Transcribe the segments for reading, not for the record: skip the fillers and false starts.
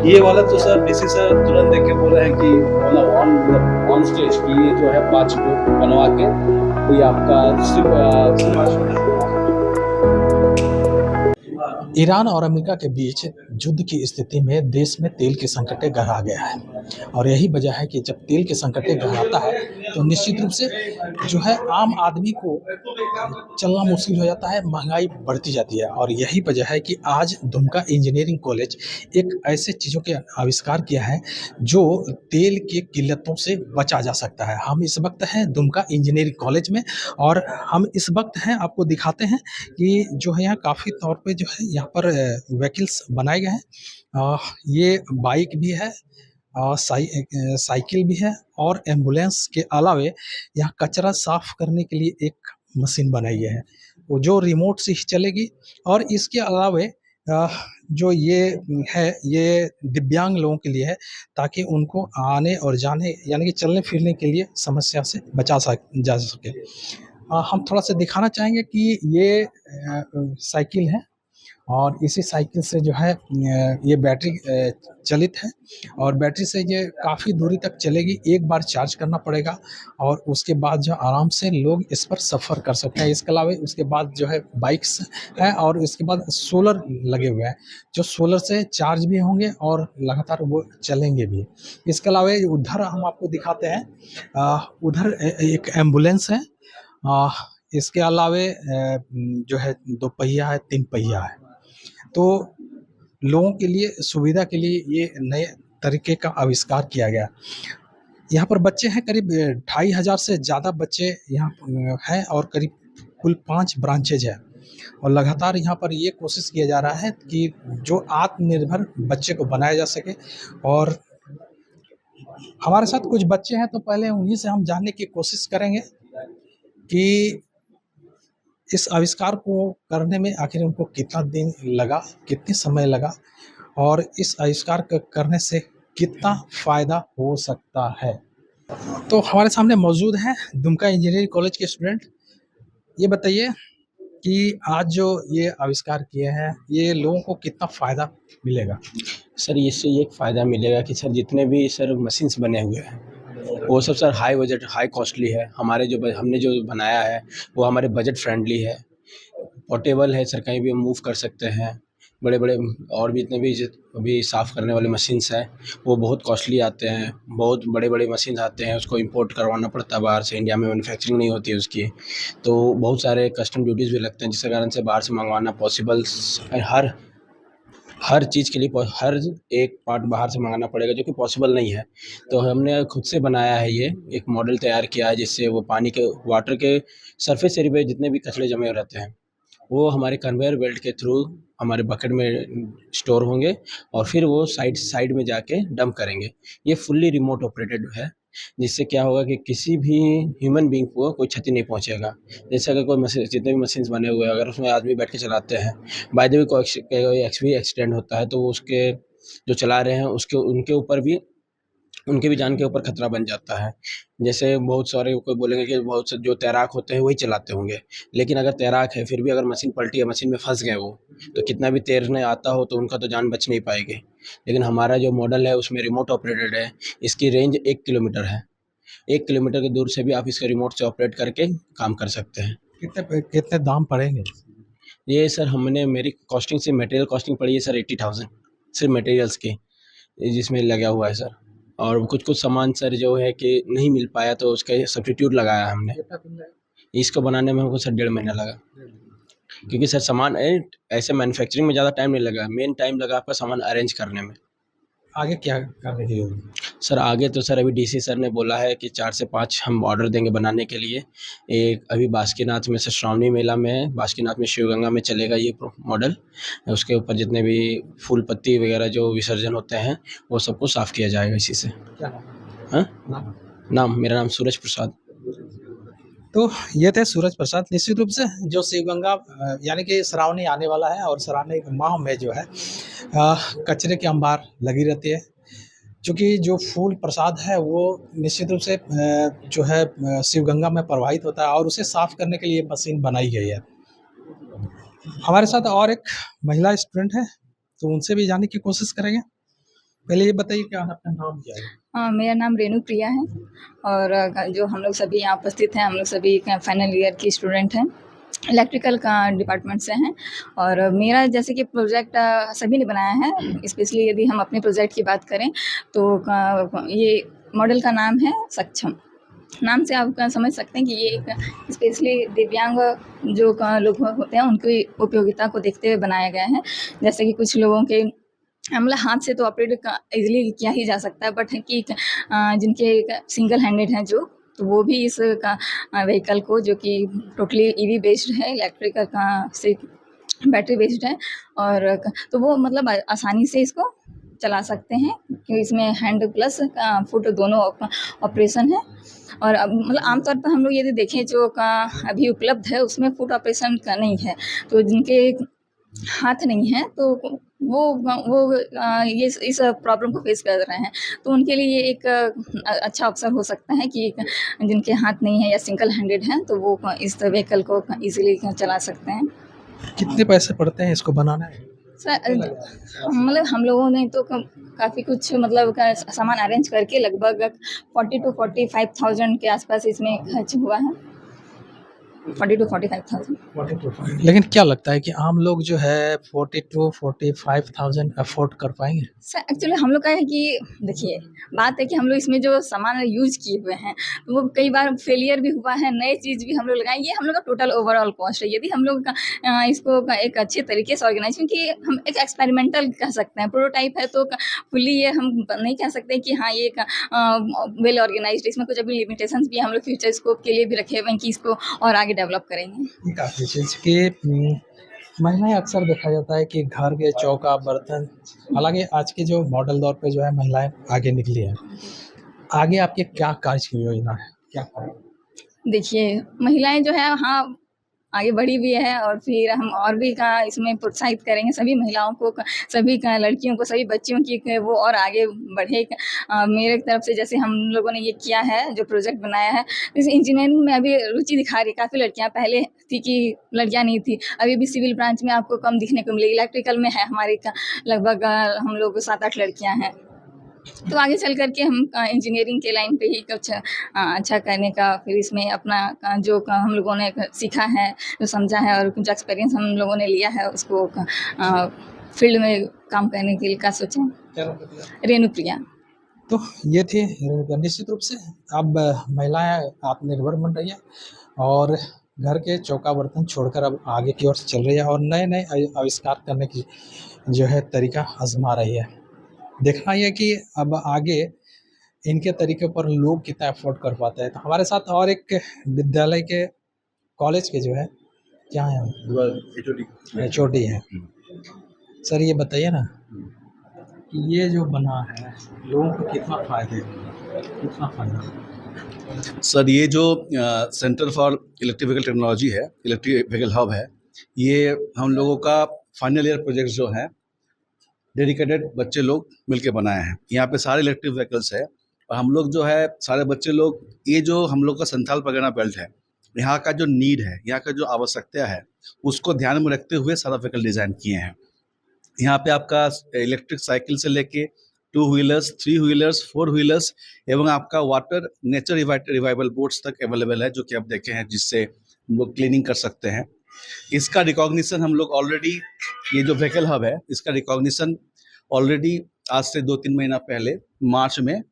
ये वाला तो सर डीसी सर तुरंत देख के बोल रहे हैं कि मतलब ऑन स्टेज कि ये जो है 5 बोट बनवा के कोई आपका सिर्फ ईरान और अमेरिका के बीच युद्ध की स्थिति में देश में तेल के संकट गहरा गया है और यही वजह है कि जब तेल के संकट गहराता है तो निश्चित रूप से जो है आम आदमी को चलना मुश्किल हो जाता है, महंगाई बढ़ती जाती है। और यही वजह है कि आज दुमका इंजीनियरिंग कॉलेज एक ऐसे चीज़ों के आविष्कार किया है जो तेल की किल्लतों से बचा जा सकता है। हम इस वक्त हैं दुमका इंजीनियरिंग कॉलेज में और हम इस वक्त हैं, आपको दिखाते हैं कि जो है यहाँ काफ़ी तौर पे जो है यहाँ पर व्हीकल्स बनाए गए हैं। ये बाइक भी है, साइकिल भी है और एम्बुलेंस के अलावे यहाँ कचरा साफ करने के लिए एक मशीन बनाई है वो जो रिमोट से ही चलेगी। और इसके अलावे जो ये है ये दिव्यांग लोगों के लिए है ताकि उनको आने और जाने यानी कि चलने फिरने के लिए समस्या से जा सके। हम थोड़ा सा दिखाना चाहेंगे कि ये साइकिल है और इसी साइकिल से जो है ये बैटरी चलित है और बैटरी से ये काफ़ी दूरी तक चलेगी। एक बार चार्ज करना पड़ेगा और उसके बाद जो आराम से लोग इस पर सफ़र कर सकते हैं। इसके अलावा उसके बाद जो है बाइक्स है और इसके बाद सोलर लगे हुए हैं जो सोलर से चार्ज भी होंगे और लगातार वो चलेंगे भी। इसके अलावा उधर हम आपको दिखाते हैं, उधर एक एम्बुलेंस है। इसके अलावे जो है 2 पहिया है, 3 पहिया है। तो लोगों के लिए सुविधा के लिए ये नए तरीके का आविष्कार किया गया। यहाँ पर बच्चे हैं करीब 2500 से ज़्यादा बच्चे यहाँ हैं और करीब कुल 5 ब्रांचेज है और लगातार यहाँ पर ये कोशिश किया जा रहा है कि जो आत्मनिर्भर बच्चे को बनाया जा सके। और हमारे साथ कुछ बच्चे हैं तो पहले उन्हीं से हम जानने की कोशिश करेंगे कि इस आविष्कार को करने में आखिर उनको कितना दिन लगा, कितने समय लगा और इस आविष्कार करने से कितना फ़ायदा हो सकता है। तो हमारे सामने मौजूद हैं दुमका इंजीनियरिंग कॉलेज के स्टूडेंट। ये बताइए कि आज जो ये आविष्कार किए हैं, ये लोगों को कितना फ़ायदा मिलेगा? सर इससे ये एक फ़ायदा मिलेगा कि सर जितने भी सर मशीन्स बने हुए हैं वो सब sir high budget high costly है। हमारे जो हमने जो बनाया है वो हमारे बजट फ्रेंडली है, पोर्टेबल है, सर कहीं भी हम मूव कर सकते हैं। बड़े बड़े और भी इतने भी अभी साफ़ करने वाले मशीन्स हैं वो बहुत कॉस्टली आते हैं, बहुत बड़े बड़े मशीन्स आते हैं, उसको इंपोर्ट करवाना पड़ता है बाहर से, इंडिया में मैन्युफैक्चरिंग नहीं होती है उसकी, तो बहुत सारे कस्टम ड्यूटीज़ भी लगते हैं जिसके कारण से बाहर से मंगवाना पॉसिबल हर चीज़ के लिए हर एक पार्ट बाहर से मंगाना पड़ेगा जो कि पॉसिबल नहीं है। तो हमने खुद से बनाया है, ये एक मॉडल तैयार किया है जिससे वो पानी के वाटर के सरफेस एरिया पे जितने भी कचरे जमे रहते हैं वो हमारे कन्वेयर बेल्ट के थ्रू हमारे बकेट में स्टोर होंगे और फिर वो साइड साइड में जाके डंप करेंगे। ये फुल्ली रिमोट ऑपरेटेड है जिससे क्या होगा कि किसी भी ह्यूमन बीइंग को कोई क्षति नहीं पहुंचेगा। जैसे अगर कोई मशीन, जितने भी मशीन्स बने हुए हैं अगर उसमें आदमी बैठ के चलाते हैं, बाय द वे कोई एक्सीडेंट होता है तो वो उसके जो चला रहे हैं उसके उनके ऊपर भी उनके भी जान के ऊपर खतरा बन जाता है। जैसे बहुत सारे कोई बोलेंगे कि बहुत से जो तैराक होते हैं वही चलाते होंगे, लेकिन अगर तैराक है फिर भी अगर मशीन पलटी है, मशीन में फंस गए वो, तो कितना भी तैरने आता हो तो उनका तो जान बच नहीं पाएगी। लेकिन हमारा जो मॉडल है उसमें रिमोट ऑपरेटेड है, इसकी रेंज 1 किलोमीटर है। 1 किलोमीटर की दूर से भी आप इसका रिमोट से ऑपरेट करके काम कर सकते हैं। कितने दाम पड़ेंगे? ये सर हमने मेरी कॉस्टिंग से मटेरियल कॉस्टिंग पड़ी है सर 80,000 सिर्फ मटेरियल्स की, जिसमें लगा हुआ है सर। और कुछ कुछ सामान सर जो है कि नहीं मिल पाया तो उसका सब्स्टिट्यूट लगाया हमने। इसको बनाने में हमको सर 1.5 महीना लगा, क्योंकि सर सामान ऐसे मैन्युफैक्चरिंग में ज़्यादा टाइम नहीं लगा, मेन टाइम लगा आपका सामान अरेंज करने में। आगे क्या करने की होगी? सर आगे तो सर अभी डीसी सर ने बोला है कि 4 से 5 हम ऑर्डर देंगे बनाने के लिए। एक अभी बासुकीनाथ में सर श्रावणी मेला में है, बासुकीनाथ में शिवगंगा में चलेगा ये मॉडल। उसके ऊपर जितने भी फूल पत्ती वगैरह जो विसर्जन होते हैं वो सबको साफ़ किया जाएगा इसी से। क्या हाँ, नाम? मेरा नाम सूरज प्रसाद। तो ये थे सूरज प्रसाद। निश्चित रूप से जो शिवगंगा यानी कि श्रावणी आने वाला है और श्रावणी माह में जो है कचरे की अंबार लगी रहती है, चूँकि जो फूल प्रसाद है वो निश्चित रूप से जो है शिवगंगा में प्रवाहित होता है और उसे साफ करने के लिए मशीन बनाई गई है। हमारे साथ और एक महिला स्टूडेंट है तो उनसे भी जानने की कोशिश करेंगे। पहले ये बताइए कि आपका नाम क्या है? मेरा नाम रेणु प्रिया है और जो हम लोग सभी यहाँ उपस्थित हैं, हम लोग सभी फाइनल ईयर की स्टूडेंट हैं, इलेक्ट्रिकल का डिपार्टमेंट से हैं। और मेरा जैसे कि प्रोजेक्ट सभी ने बनाया है, स्पेशली यदि हम अपने प्रोजेक्ट की बात करें तो ये मॉडल का नाम है सक्षम। नाम से आप समझ सकते हैं कि ये एक स्पेशली दिव्यांग जो लोग होते हैं उनकी उपयोगिता को देखते हुए बनाया गया है। जैसे कि कुछ लोगों के मतलब हाथ से तो ऑपरेट इजीली किया ही जा सकता है, बट है कि जिनके सिंगल हैंडेड हैं जो, तो वो भी इस व्हीकल को, जो कि टोटली ईवी बेस्ड है, इलेक्ट्रिकल का से बैटरी बेस्ड है, और तो वो मतलब आसानी से इसको चला सकते हैं क्योंकि इसमें हैंड प्लस फुट दोनों ऑपरेशन है। और अब मतलब आमतौर पर हम लोग यदि देखें जो अभी उपलब्ध है उसमें फुट ऑपरेशन का नहीं है, तो जिनके हाथ नहीं है तो वो ये इस प्रॉब्लम को फेस कर रहे हैं, तो उनके लिए ये एक अच्छा अवसर हो सकता है कि जिनके हाथ नहीं है या सिंगल हैंडेड हैं तो वो इस व्हीकल को इजीली चला सकते हैं। कितने पैसे पड़ते हैं इसको बनाने में? सर मतलब हम लोगों ने तो काफ़ी कुछ मतलब सामान अरेंज करके लगभग 40 to 45,000 के आसपास इसमें खर्च हुआ है। 40 to 45,000। लेकिन क्या लगता है कि आम लोग जो है 40 to 45,000 अफोर्ड कर पाएंगे? सर एक्चुअली हम लोग का है कि देखिए, बात है कि हम लोग इसमें जो सामान यूज किए हुए हैं तो वो कई बार फेलियर भी हुआ है, नए चीज़ भी हम लोग लगाए, ये हम लोग का टोटल ओवरऑल कॉस्ट है। यदि हम लोग का इसको एक अच्छे तरीके से ऑर्गेनाइज, क्योंकि हम एक एक्सपेरिमेंटल कह सकते हैं, प्रोटोटाइप है, तो फुली ये हम नहीं कह सकते कि हाँ ये वेल ऑर्गेनाइज्ड, इसमें कुछ अभी लिमिटेशंस भी हम लोग फ्यूचर स्कोप के लिए भी रखे हुए हैं कि इसको और आगे डेवलप करेंगे। काफ़ी चीज़ कि महिलाएं अक्सर देखा जाता है कि घर के चौका बर्तन, हालांकि आज के जो मॉडल दौर पे जो है महिलाएं आगे निकली है, आगे आपके क्या कार्य की योजना है, क्या करें? देखिए, महिलाएं जो है हाँ आगे बढ़ी भी है, और फिर हम और भी इसमें प्रोत्साहित करेंगे सभी महिलाओं को, सभी लड़कियों को, सभी बच्चियों की वो और आगे बढ़े। मेरे तरफ से जैसे हम लोगों ने ये किया है, जो प्रोजेक्ट बनाया है, जैसे इंजीनियरिंग में अभी रुचि दिखा रही काफ़ी लड़कियां, पहले थी कि लड़कियां नहीं थी, अभी भी सिविल ब्रांच में आपको कम दिखने को मिलेगी, इलेक्ट्रिकल में है हमारी लगभग हम लोग 7-8 लड़कियाँ हैं। तो आगे चल करके हम इंजीनियरिंग के लाइन पे ही कुछ अच्छा करने का, फिर इसमें अपना जो हम लोगों ने सीखा है, जो समझा है, और कुछ एक्सपीरियंस हम लोगों ने लिया है, उसको फील्ड में काम करने के लिए का सोचें। रेणु प्रिया। तो ये थी निश्चित रूप से अब महिलाएं आत्मनिर्भर बन रही है और घर के चौका बर्तन छोड़कर अब आगे की ओर चल रही है और नए नए आविष्कार करने की जो है तरीका आजमा रही है। देखना यह कि अब आगे इनके तरीके पर लोग कितना अफोर्ड कर पाते हैं। तो हमारे साथ और एक विद्यालय के कॉलेज के जो है क्या है, HOD है। सर ये बताइए ना कि ये जो बना है लोगों को कितना फायदा? सर ये जो centre for electric vehicle technology है, इलेक्ट्रिक व्हीकल हब है, ये हम लोगों का फाइनल ईयर प्रोजेक्ट जो है डेडिकेटेड बच्चे लोग मिलके बनाए हैं। यहाँ पे सारे इलेक्ट्रिक व्हीकल्स है और हम लोग जो है सारे बच्चे लोग, ये जो हम लोग का संथाल परगना बेल्ट है, यहाँ का जो नीड है, यहाँ का जो आवश्यकता है, उसको ध्यान में रखते हुए सारा व्हीकल डिज़ाइन किए हैं। यहाँ पे आपका इलेक्ट्रिक साइकिल से लेके 2 व्हीलर्स, 3 व्हीलर्स, 4 व्हीलर्स एवं आपका वाटर नेचर रिवाइवल बोट्स तक अवेलेबल है, जो कि आप देखे हैं, जिससे हम लोग क्लीनिंग कर सकते हैं। इसका रिकॉग्निशन हम लोग ऑलरेडी, ये जो व्हीकल हब है, इसका रिकॉग्निशन ऑलरेडी आज से 2-3 महीना पहले मार्च में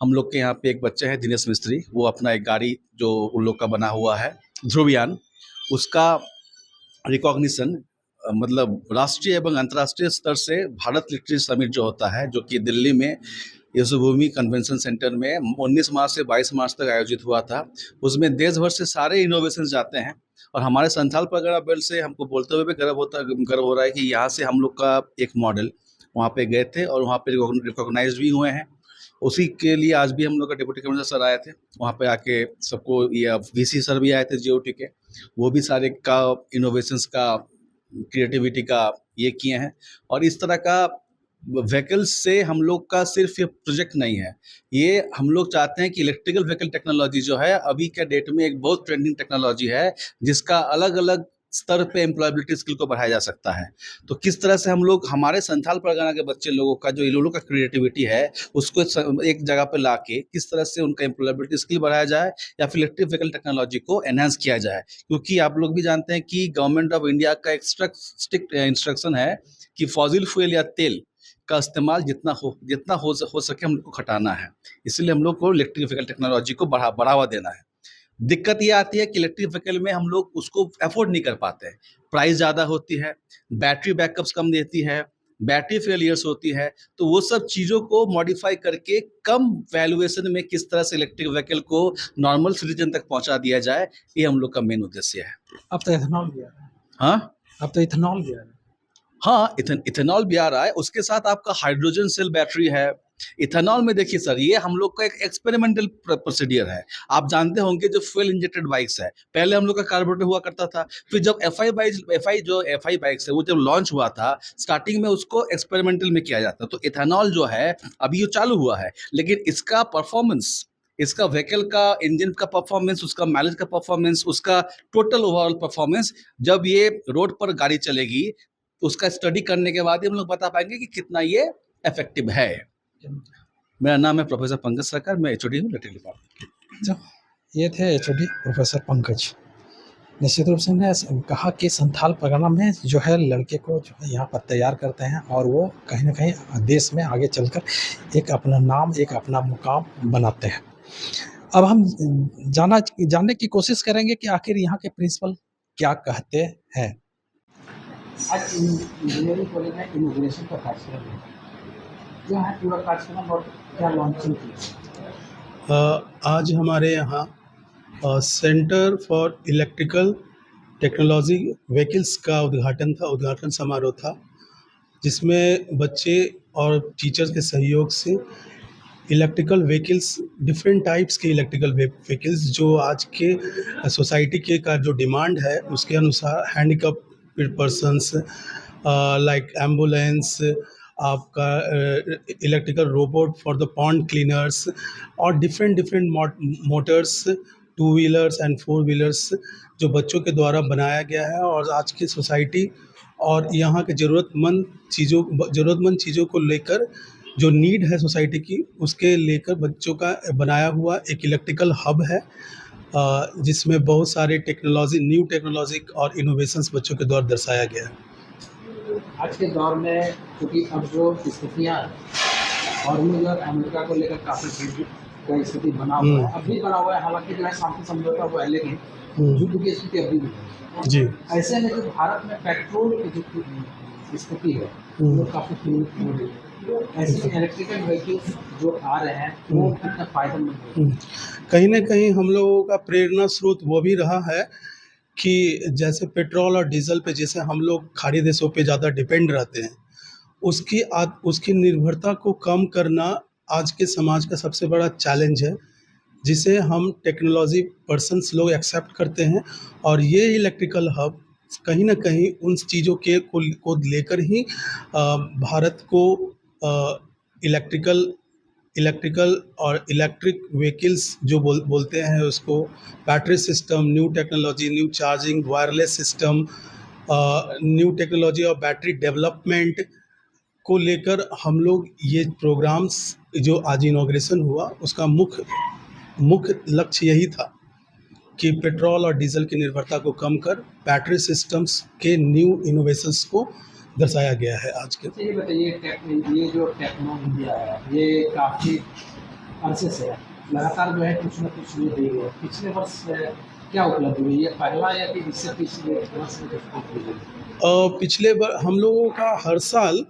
हम लोग के यहाँ पे एक बच्चे हैं दिनेश मिस्त्री, वो अपना एक गाड़ी जो उन लोग का बना हुआ है ध्रुवयान, उसका रिकॉग्निशन मतलब राष्ट्रीय एवं अंतर्राष्ट्रीय स्तर से भारत लिटरेचर समिट जो होता है, जो कि दिल्ली में यशोभूमि कन्वेंशन सेंटर में 19 मार्च से 22 मार्च तक आयोजित हुआ था। उसमें देश भर से सारे इनोवेशन जाते हैं और हमारे संथाल परगना बेल्ट से हमको बोलते हुए भी गर्व हो रहा है कि यहाँ से हम लोग का एक मॉडल वहाँ पे गए थे और वहाँ पे रिकॉग्नाइज भी हुए हैं। उसी के लिए आज भी हम लोग का डिप्टी कमिश्नर सर आए थे, वहाँ पे आके सबको, ये VC सर भी आए थे GOT के, वो भी सारे का इनोवेशंस का, क्रिएटिविटी का ये किए हैं। और इस तरह का व्हीकल्स से हम लोग का सिर्फ ये प्रोजेक्ट नहीं है, ये हम लोग चाहते हैं कि इलेक्ट्रिकल व्हीकल टेक्नोलॉजी जो है अभी के डेट में एक बहुत ट्रेंडिंग टेक्नोलॉजी है, जिसका अलग अलग स्तर पे एम्प्लॉयबिलिटी स्किल को बढ़ाया जा सकता है। तो किस तरह से हम लोग हमारे संथाल परगना के बच्चे लोगों का जो इन लोगों का क्रिएटिविटी है उसको एक जगह पे ला के किस तरह से उनका एम्प्लॉयबिलिटी स्किल बढ़ाया जाए या फिर इलेक्ट्रिक व्हीकल टेक्नोलॉजी को एनहांस किया जाए। क्योंकि आप लोग भी जानते हैं कि गवर्नमेंट ऑफ इंडिया का एक स्ट्रिक्ट इंस्ट्रक्शन है कि फॉसिल फ्यूल या तेल का इस्तेमाल जितना हो सके हम लोग को घटाना है। इसलिए हम लोग को इलेक्ट्रिक व्हीकल टेक्नोलॉजी को बढ़ावा देना है। दिक्कत ये आती है कि इलेक्ट्रिक व्हीकल में हम लोग उसको अफोर्ड नहीं कर पाते हैं, प्राइस ज़्यादा होती है, बैटरी बैकअप्स कम देती है, बैटरी फेलियर्स होती है। तो वो सब चीज़ों को मॉडिफाई करके कम वैल्यूएशन में किस तरह से इलेक्ट्रिक व्हीकल को नॉर्मल सिटीजन तक पहुंचा दिया जाए, ये हम लोग का मेन उद्देश्य है। अब तो इथेनॉल भी आ रहा है। हाँ अब तो इथेनॉल भी आ रहा है। हाँ, इथेनॉल भी आ रहा है, उसके साथ आपका हाइड्रोजन सेल बैटरी है। इथेनॉल में देखिए सर, ये हम लोग का एक एक्सपेरिमेंटल प्रोसीडियर है। आप जानते होंगे जो फ्यूल इंजेक्टेड बाइक्स है, पहले हम लोग का कार्बोरेटर हुआ करता था, फिर जब एफआई बाइक्स है वो जब लॉन्च हुआ था, स्टार्टिंग में उसको एक्सपेरिमेंटल में किया जाता। तो इथेनॉल जो है अभी ये चालू हुआ है, लेकिन इसका परफॉर्मेंस, इसका व्हीकल का इंजन का परफॉर्मेंस, उसका माइलेज का परफॉर्मेंस, उसका टोटल ओवरऑल परफॉर्मेंस, जब ये रोड पर गाड़ी चलेगी उसका स्टडी करने के बाद ही हम लोग बता पाएंगे कि कितना ये इफेक्टिव है। मेरा नाम है प्रोफेसर पंकज सरकार, मैं एचओडी हूँ इलेक्ट्रिक डिपार्टमेंट। तो ये थे एचओडी प्रोफेसर पंकज। निश्चित रूप से ने कहा कि संथाल परगना में जो है लड़के को जो है यहाँ पर तैयार करते हैं और वो कहीं ना कहीं देश में आगे चलकर एक अपना नाम, एक अपना मुकाम बनाते हैं। अब हम जानने की कोशिश करेंगे कि आखिर यहाँ के प्रिंसिपल क्या कहते हैं। आज इंजीनियरिंग कॉलेज में इनॉग्रेशन का कार्यक्रम है, जो है पूरा कार्यक्रम और क्या लॉन्चिंग की। आज हमारे यहाँ centre for electrical technology vehicles का उद्घाटन समारोह था, जिसमें बच्चे और टीचर्स के सहयोग से इलेक्ट्रिकल व्हीकल्स, डिफरेंट टाइप्स के इलेक्ट्रिकल व्हीकल्स जो आज के सोसाइटी के का जो डिमांड है उसके अनुसार, हैंडीकैप पर्सन्स लाइक एम्बुलेंस, आपका electrical robot for the pond cleaners और different motors, 2 wheelers and 4 wheelers जो बच्चों के द्वारा बनाया गया है। और आज की सोसाइटी और यहाँ के ज़रूरतमंद चीज़ों को लेकर, जो नीड है सोसाइटी की, उसके लेकर बच्चों का बनाया हुआ एक इलेक्ट्रिकल हब है, जिसमें बहुत सारे न्यू टेक्नोलॉजी और इनोवेशंस बच्चों के द्वारा दर्शाया गया है। आज के दौर में क्योंकि अब जो स्थितियाँ हॉर्मूज और अमेरिका को लेकर काफ़ी का स्थिति बना हुआ है, अभी बना हुआ है, हालांकि जो है शांति समझौता हुआ है, लेकिन युद्ध की स्थिति अभी भी है। जी, ऐसे में जो भारत में पेट्रोल की जो स्थिति है वो काफ़ी सीमित हो रही है। ऐसे इलेक्ट्रिकल व्हीकल्स जो आ रहे हैं वो कितना फायदेमंद है। कहीं ना कहीं हम लोगों का प्रेरणा स्रोत वो भी रहा है कि जैसे पेट्रोल और डीजल पे जैसे हम लोग खाड़ी देशों पे ज़्यादा डिपेंड रहते हैं, उसकी निर्भरता को कम करना आज के समाज का सबसे बड़ा चैलेंज है, जिसे हम टेक्नोलॉजी पर्सन्स लोग एक्सेप्ट करते हैं। और ये इलेक्ट्रिकल हब कहीं ना कहीं उन चीज़ों को लेकर ही भारत को इलेक्ट्रिकल और इलेक्ट्रिक व्हीकल्स जो बोलते हैं उसको, battery system, new technology, new charging, wireless system, new technology और बैटरी डेवलपमेंट को लेकर हम लोग ये प्रोग्राम्स जो आज इनॉग्रेशन हुआ उसका मुख्य लक्ष्य यही था कि पेट्रोल और डीजल की निर्भरता को कम कर बैटरी सिस्टम्स के न्यू इनोवेशंस को दर्शाया गया है आज के। ये बताइए, ये जो टेक्नोलॉजी है ये काफ़ी अरसे से लगातार जो है कुछ न कुछ ये दी है। पिछले वर्ष क्या उपलब्धि हुई, ये पहला या कि इससे पिछले वर्ष में? पिछले बार हम लोगों का हर साल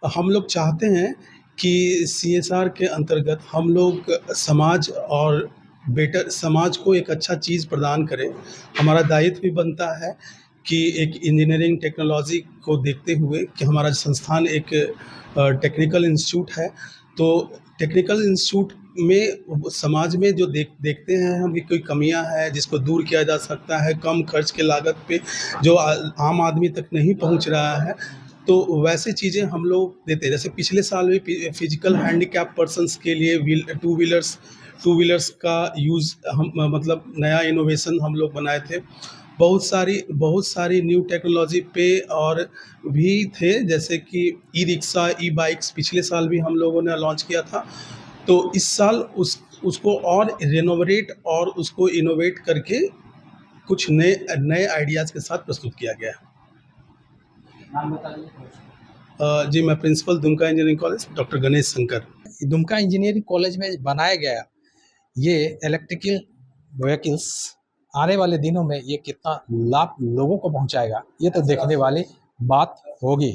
हम लोग चाहते हैं कि CSR के अंतर्गत हम लोग समाज को एक अच्छा चीज़ प्रदान करें। हमारा दायित्व भी बनता है कि एक इंजीनियरिंग टेक्नोलॉजी को देखते हुए कि हमारा संस्थान एक टेक्निकल इंस्टीट्यूट है, तो टेक्निकल इंस्टीट्यूट में समाज में जो देखते हैं हम कि कोई कमियां हैं जिसको दूर किया जा सकता है कम खर्च के लागत पे, जो आम आदमी तक नहीं पहुंच रहा है, तो वैसे चीज़ें हम लोग देते हैं। जैसे पिछले साल भी फिजिकल हैंडीकैप पर्सन्स के लिए 2 व्हीलर्स का यूज़ हम मतलब नया इनोवेशन हम लोग बनाए थे, बहुत सारी न्यू टेक्नोलॉजी पे और भी थे, जैसे कि ई रिक्शा, ई बाइक्स पिछले साल भी हम लोगों ने लॉन्च किया था। तो इस साल उसको और रेनोवेट और उसको इनोवेट करके कुछ नए नए आइडियाज़ के साथ प्रस्तुत किया गया है। जी, मैं principal Dumka engineering college doctor Ganesh Shankar. Dumka engineering college में बनाया गया ये इलेक्ट्रिकल व्हीकल्स आने वाले दिनों में ये कितना लाभ लोगों को पहुंचाएगा, ये तो देखने वाली बात होगी।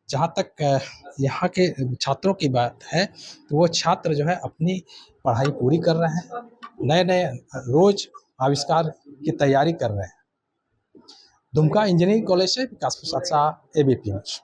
जहाँ तक यहाँ के छात्रों की बात है, तो वो छात्र जो है अपनी पढ़ाई पूरी कर रहे हैं, नए नए रोज आविष्कार की तैयारी कर रहे हैं। दुमका इंजीनियरिंग कॉलेज से विकास प्रसाद शाह, ABP न्यूज़।